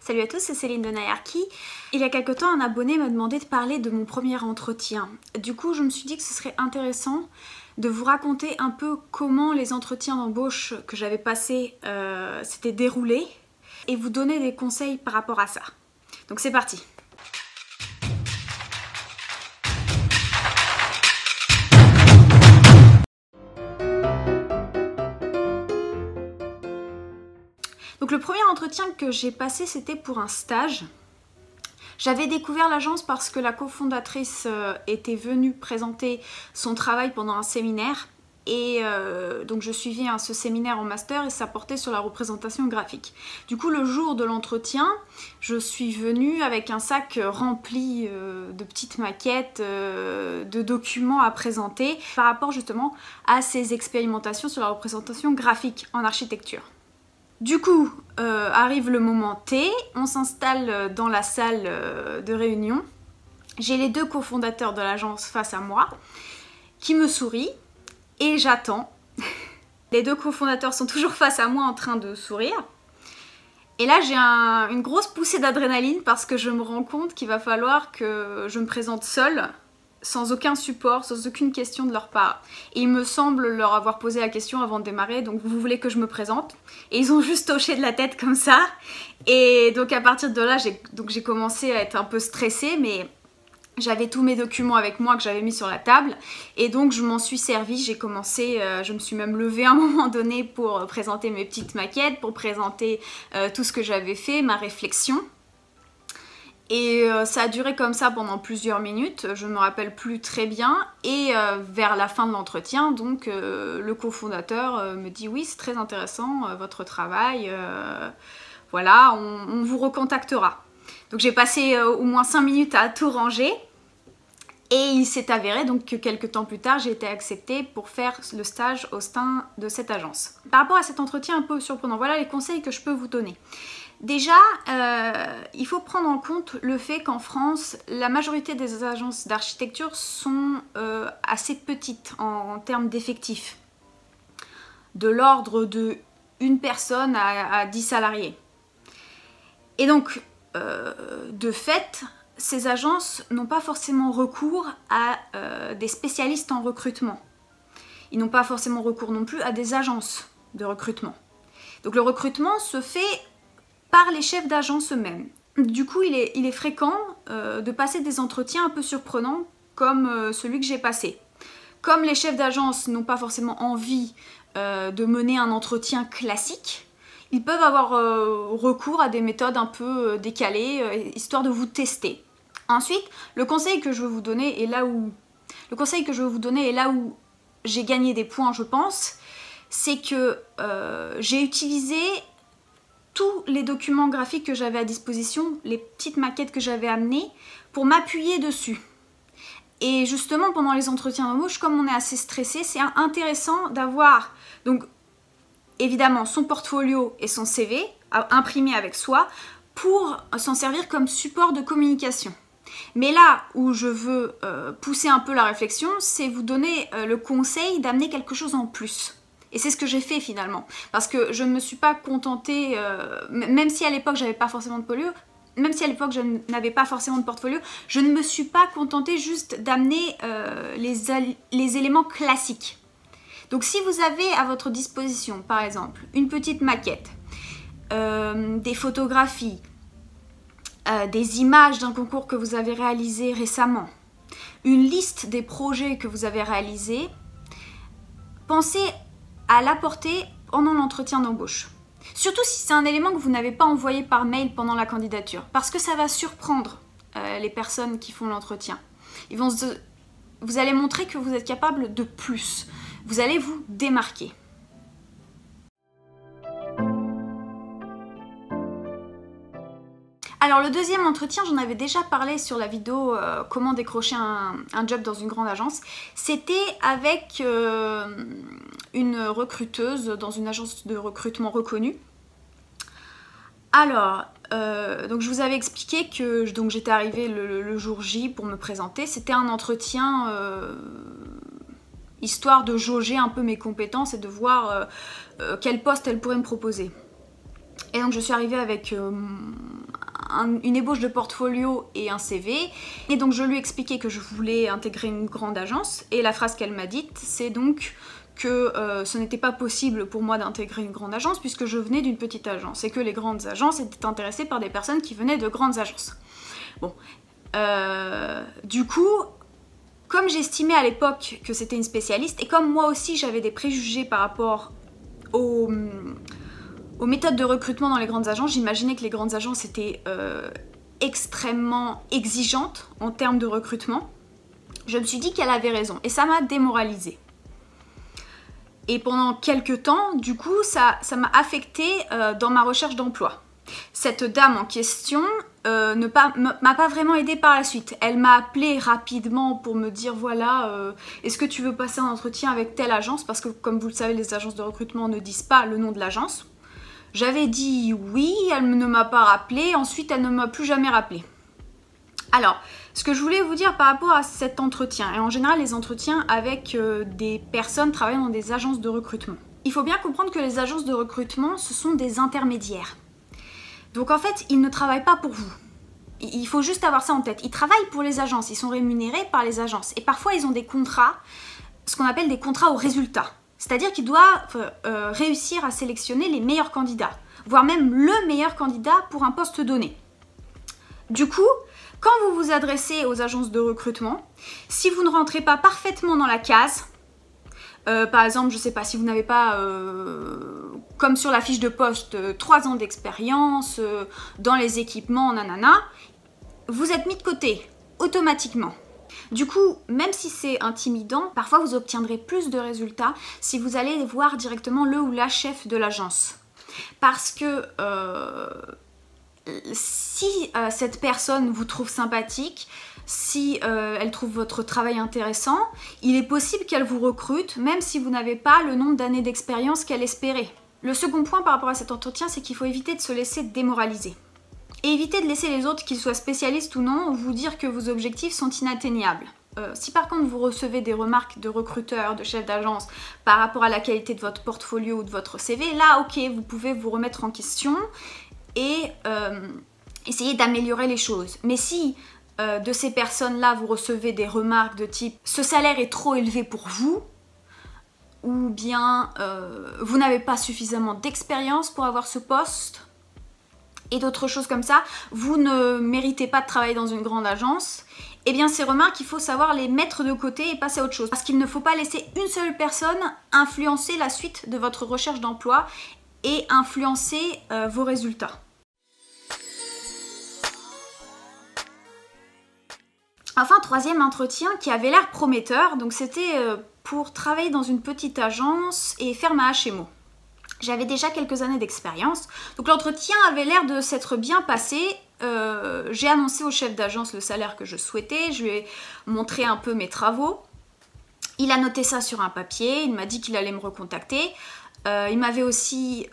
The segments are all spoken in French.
Salut à tous, c'est Céline de Nayarki. Il y a quelque temps, un abonné m'a demandé de parler de mon premier entretien. Du coup, je me suis dit que ce serait intéressant de vous raconter un peu comment les entretiens d'embauche que j'avais passés s'étaient déroulés et vous donner des conseils par rapport à ça. Donc c'est parti. Donc le premier entretien que j'ai passé, c'était pour un stage. J'avais découvert l'agence parce que la cofondatrice était venue présenter son travail pendant un séminaire. Et donc je suivais ce séminaire en master et ça portait sur la représentation graphique. Du coup, le jour de l'entretien, je suis venue avec un sac rempli de petites maquettes, de documents à présenter par rapport justement à ces expérimentations sur la représentation graphique en architecture. Du coup, arrive le moment T, on s'installe dans la salle de réunion. J'ai les deux cofondateurs de l'agence face à moi qui me sourient et j'attends. Les deux cofondateurs sont toujours face à moi en train de sourire. Et là, j'ai une grosse poussée d'adrénaline parce que je me rends compte qu'il va falloir que je me présente seule, sans aucun support, sans aucune question de leur part. Et il me semble leur avoir posé la question avant de démarrer, donc vous voulez que je me présente? Et ils ont juste hoché de la tête comme ça. Et donc à partir de là, j'ai commencé à être un peu stressée, mais j'avais tous mes documents avec moi que j'avais mis sur la table. Et donc je m'en suis servie, j'ai commencé, je me suis même levée à un moment donné pour présenter mes petites maquettes, pour présenter tout ce que j'avais fait, ma réflexion. Et ça a duré comme ça pendant plusieurs minutes, je ne me rappelle plus très bien. Et vers la fin de l'entretien, donc le cofondateur me dit oui, c'est très intéressant votre travail, voilà, on vous recontactera. Donc j'ai passé au moins 5 minutes à tout ranger. Et il s'est avéré donc que quelques temps plus tard, j'ai été acceptée pour faire le stage au sein de cette agence. Par rapport à cet entretien un peu surprenant, voilà les conseils que je peux vous donner. Déjà, il faut prendre en compte le fait qu'en France, la majorité des agences d'architecture sont assez petites en termes d'effectifs. De l'ordre de une personne à 10 salariés. Et donc, de fait, ces agences n'ont pas forcément recours à des spécialistes en recrutement. Ils n'ont pas forcément recours non plus à des agences de recrutement. Donc le recrutement se fait par les chefs d'agence eux-mêmes. Du coup, il est fréquent de passer des entretiens un peu surprenants comme celui que j'ai passé. Comme les chefs d'agence n'ont pas forcément envie de mener un entretien classique, ils peuvent avoir recours à des méthodes un peu décalées, histoire de vous tester. Ensuite, le conseil que je veux vous donner est là où j'ai gagné des points, je pense, c'est que j'ai utilisé tous les documents graphiques que j'avais à disposition, les petites maquettes que j'avais amenées, pour m'appuyer dessus. Et justement, pendant les entretiens d'embauche, comme on est assez stressé, c'est intéressant d'avoir, donc évidemment, son portfolio et son CV imprimés avec soi pour s'en servir comme support de communication. Mais là où je veux pousser un peu la réflexion, c'est vous donner le conseil d'amener quelque chose en plus. Et c'est ce que j'ai fait finalement, parce que je ne me suis pas contentée, même si à l'époque j'avais pas forcément de portfolio, même si à l'époque je n'avais pas forcément de portfolio, je ne me suis pas contentée juste d'amener les éléments classiques. Donc si vous avez à votre disposition, par exemple, une petite maquette, des photographies, des images d'un concours que vous avez réalisé récemment, une liste des projets que vous avez réalisés, pensez à l'apporter pendant l'entretien d'embauche. Surtout si c'est un élément que vous n'avez pas envoyé par mail pendant la candidature, parce que ça va surprendre les personnes qui font l'entretien. Vous allez montrer que vous êtes capable de plus. Vous allez vous démarquer. Alors le deuxième entretien, j'en avais déjà parlé sur la vidéo comment décrocher un job dans une grande agence. C'était avec une recruteuse dans une agence de recrutement reconnue. Alors, donc je vous avais expliqué que j'étais arrivée le jour J pour me présenter. C'était un entretien histoire de jauger un peu mes compétences et de voir quel poste elle pourrait me proposer. Et donc je suis arrivée avec une ébauche de portfolio et un CV. Et donc je lui ai expliqué que je voulais intégrer une grande agence. Et la phrase qu'elle m'a dite, c'est donc que ce n'était pas possible pour moi d'intégrer une grande agence puisque je venais d'une petite agence et que les grandes agences étaient intéressées par des personnes qui venaient de grandes agences. Bon, du coup, comme j'estimais à l'époque que c'était une spécialiste et comme moi aussi j'avais des préjugés par rapport aux méthodes de recrutement dans les grandes agences, j'imaginais que les grandes agences étaient extrêmement exigeantes en termes de recrutement. Je me suis dit qu'elle avait raison et ça m'a démoralisée. Et pendant quelques temps, du coup, ça m'a affectée dans ma recherche d'emploi. Cette dame en question m'a pas vraiment aidée par la suite. Elle m'a appelée rapidement pour me dire voilà, est-ce que tu veux passer un entretien avec telle agence? Parce que comme vous le savez, les agences de recrutement ne disent pas le nom de l'agence. J'avais dit oui, elle ne m'a pas rappelé, ensuite elle ne m'a plus jamais rappelé. Alors, ce que je voulais vous dire par rapport à cet entretien, et en général les entretiens avec des personnes travaillant dans des agences de recrutement. Il faut bien comprendre que les agences de recrutement, ce sont des intermédiaires. Donc en fait, ils ne travaillent pas pour vous. Il faut juste avoir ça en tête. Ils travaillent pour les agences, ils sont rémunérés par les agences. Et parfois, ils ont des contrats, ce qu'on appelle des contrats au résultat. C'est-à-dire qu'ils doivent réussir à sélectionner les meilleurs candidats, voire même le meilleur candidat pour un poste donné. Du coup, quand vous vous adressez aux agences de recrutement, si vous ne rentrez pas parfaitement dans la case, par exemple, je ne sais pas, si vous n'avez pas, comme sur la fiche de poste, 3 ans d'expérience dans les équipements, nanana, vous êtes mis de côté, automatiquement. Du coup, même si c'est intimidant, parfois vous obtiendrez plus de résultats si vous allez voir directement le ou la chef de l'agence. Parce que si cette personne vous trouve sympathique, si elle trouve votre travail intéressant, il est possible qu'elle vous recrute, même si vous n'avez pas le nombre d'années d'expérience qu'elle espérait. Le second point par rapport à cet entretien, c'est qu'il faut éviter de se laisser démoraliser. Et éviter de laisser les autres, qu'ils soient spécialistes ou non, vous dire que vos objectifs sont inatteignables. Si par contre vous recevez des remarques de recruteurs, de chefs d'agence par rapport à la qualité de votre portfolio ou de votre CV, là ok, vous pouvez vous remettre en question et essayer d'améliorer les choses. Mais si de ces personnes-là vous recevez des remarques de type « ce salaire est trop élevé pour vous » ou bien « vous n'avez pas suffisamment d'expérience pour avoir ce poste » et d'autres choses comme ça, vous ne méritez pas de travailler dans une grande agence, eh bien ces remarques, il faut savoir les mettre de côté et passer à autre chose. Parce qu'il ne faut pas laisser une seule personne influencer la suite de votre recherche d'emploi et influencer vos résultats. Enfin, troisième entretien qui avait l'air prometteur, donc c'était pour travailler dans une petite agence et faire ma HMO. J'avais déjà quelques années d'expérience, donc l'entretien avait l'air de s'être bien passé. J'ai annoncé au chef d'agence le salaire que je souhaitais, je lui ai montré un peu mes travaux. Il a noté ça sur un papier, il m'a dit qu'il allait me recontacter. Il m'avait aussi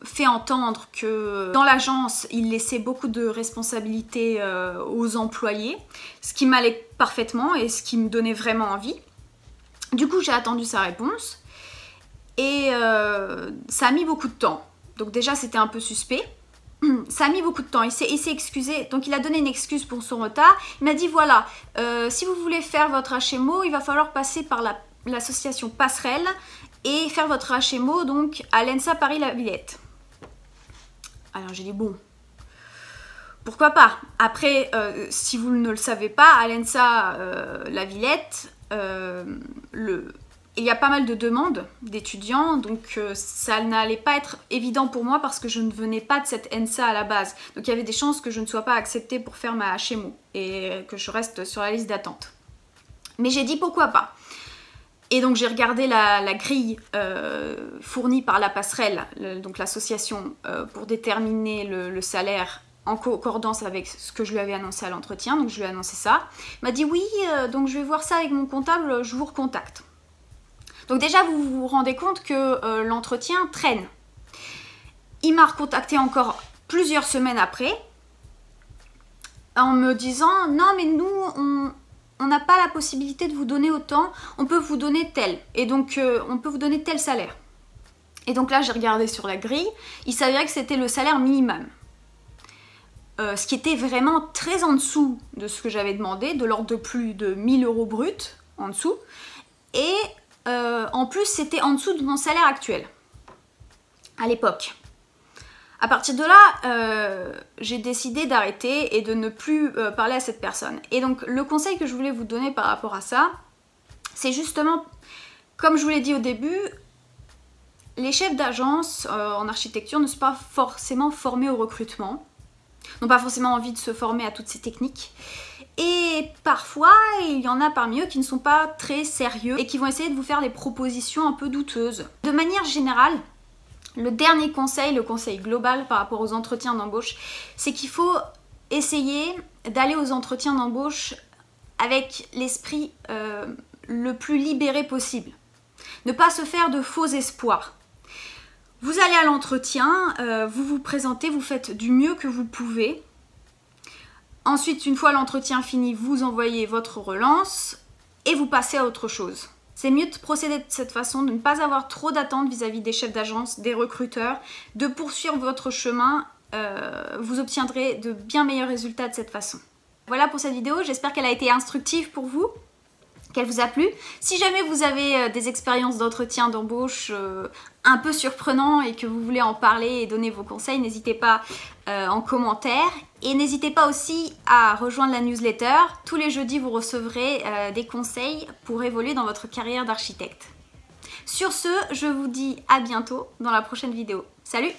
fait entendre que dans l'agence, il laissait beaucoup de responsabilités aux employés, ce qui m'allait parfaitement et ce qui me donnait vraiment envie. Du coup, j'ai attendu sa réponse. Et ça a mis beaucoup de temps. Donc déjà, c'était un peu suspect. Ça a mis beaucoup de temps. Il s'est excusé. Donc il a donné une excuse pour son retard. Il m'a dit, voilà, si vous voulez faire votre HMO, il va falloir passer par l'association Passerelle et faire votre HMO donc à l'ENSA Paris-La Villette. Alors j'ai dit, bon, pourquoi pas. Après, si vous ne le savez pas, à l'ENSA La Villette, il y a pas mal de demandes d'étudiants, donc ça n'allait pas être évident pour moi parce que je ne venais pas de cette ENSA à la base. Donc il y avait des chances que je ne sois pas acceptée pour faire ma HMO et que je reste sur la liste d'attente. Mais j'ai dit pourquoi pas. Et donc j'ai regardé la grille fournie par la Passerelle, donc l'association, pour déterminer le salaire en concordance avec ce que je lui avais annoncé à l'entretien. Donc je lui ai annoncé ça. Il m'a dit oui, donc je vais voir ça avec mon comptable, je vous recontacte. Donc déjà, vous vous rendez compte que l'entretien traîne. Il m'a recontacté encore plusieurs semaines après en me disant « Non, mais nous, on n'a pas la possibilité de vous donner autant, on peut vous donner tel. Et donc, on peut vous donner tel salaire. » Et donc là, j'ai regardé sur la grille, il s'avérait que c'était le salaire minimum. ce qui était vraiment très en dessous de ce que j'avais demandé, de l'ordre de plus de 1000 € brut en dessous. Et en plus, c'était en dessous de mon salaire actuel, à l'époque. À partir de là, j'ai décidé d'arrêter et de ne plus parler à cette personne. Et donc, le conseil que je voulais vous donner par rapport à ça, c'est justement, comme je vous l'ai dit au début, les chefs d'agence en architecture ne sont pas forcément formés au recrutement, n'ont pas forcément envie de se former à toutes ces techniques. Et parfois, il y en a parmi eux qui ne sont pas très sérieux et qui vont essayer de vous faire des propositions un peu douteuses. De manière générale, le dernier conseil, le conseil global par rapport aux entretiens d'embauche, c'est qu'il faut essayer d'aller aux entretiens d'embauche avec l'esprit le plus libéré possible. Ne pas se faire de faux espoirs. Vous allez à l'entretien, vous vous présentez, vous faites du mieux que vous pouvez. Ensuite, une fois l'entretien fini, vous envoyez votre relance et vous passez à autre chose. C'est mieux de procéder de cette façon, de ne pas avoir trop d'attentes vis-à-vis des chefs d'agence, des recruteurs, de poursuivre votre chemin. Vous obtiendrez de bien meilleurs résultats de cette façon. Voilà pour cette vidéo, j'espère qu'elle a été instructive pour vous, qu'elle vous a plu. Si jamais vous avez des expériences d'entretien d'embauche un peu surprenants et que vous voulez en parler et donner vos conseils, n'hésitez pas en commentaire. Et n'hésitez pas aussi à rejoindre la newsletter. Tous les jeudis, vous recevrez des conseils pour évoluer dans votre carrière d'architecte. Sur ce, je vous dis à bientôt dans la prochaine vidéo. Salut!